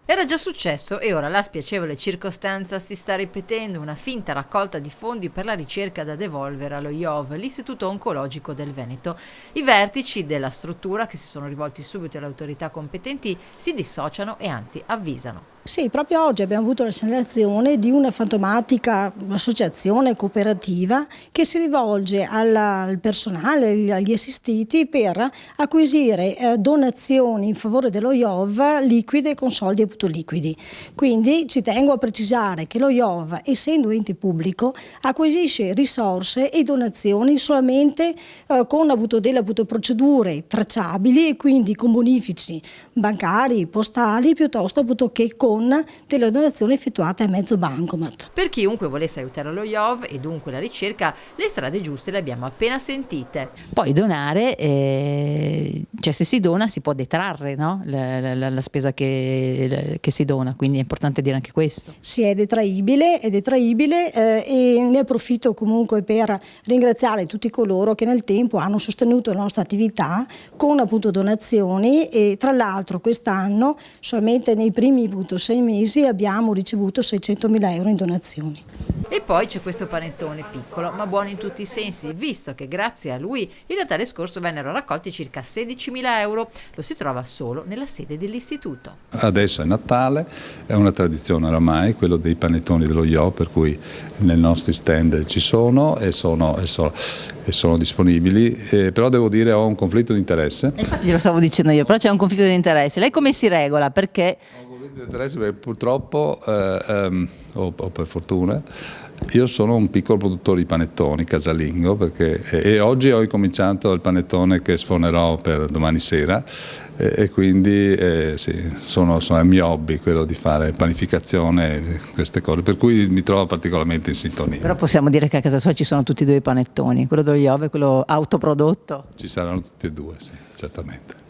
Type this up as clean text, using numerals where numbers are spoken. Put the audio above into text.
Era già successo e ora la spiacevole circostanza si sta ripetendo, una finta raccolta di fondi per la ricerca da devolvere allo IOV, l'Istituto Oncologico del Veneto. I vertici della struttura, che si sono rivolti subito alle autorità competenti, si dissociano e anzi avvisano. Sì, proprio oggi abbiamo avuto la segnalazione di una fantomatica associazione cooperativa che si rivolge al personale, agli assistiti per acquisire donazioni in favore dello IOV liquide con soldi appunto liquidi. Quindi ci tengo a precisare che lo IOV, essendo ente pubblico, acquisisce risorse e donazioni solamente con delle procedure tracciabili e quindi con bonifici bancari, postali, piuttosto che con delle donazioni effettuate a mezzo bancomat. Per chiunque volesse aiutare lo IOV e dunque la ricerca, le strade giuste le abbiamo appena sentite. Poi donare, cioè se si dona si può detrarre, no? la spesa che si dona, quindi è importante dire anche questo. Sì, è detraibile e ne approfitto comunque per ringraziare tutti coloro che nel tempo hanno sostenuto la nostra attività con appunto donazioni, e tra l'altro quest'anno solamente nei primi 6 mesi abbiamo ricevuto 600.000 euro in donazioni. E poi c'è questo panettone piccolo ma buono in tutti i sensi, visto che grazie a lui il Natale scorso vennero raccolti circa 16.000 euro. Lo si trova solo nella sede dell'istituto. Adesso è Natale, è una tradizione oramai quello dei panettoni dello IO, per cui nei nostri stand ci sono e sono disponibili, però devo dire ho un conflitto di interesse. Infatti glielo stavo dicendo io, però c'è un conflitto di interesse. Lei come si regola? Perché? Ho un conflitto di interesse perché purtroppo, o per fortuna, io sono un piccolo produttore di panettoni casalingo, e oggi ho incominciato il panettone che sfornerò per domani sera, e quindi sì, sono il mio hobby quello di fare panificazione, queste cose, per cui mi trovo particolarmente in sintonia. Però possiamo dire che a casa sua ci sono tutti e due i panettoni, quello dello IOV e quello autoprodotto? Ci saranno tutti e due, sì, certamente.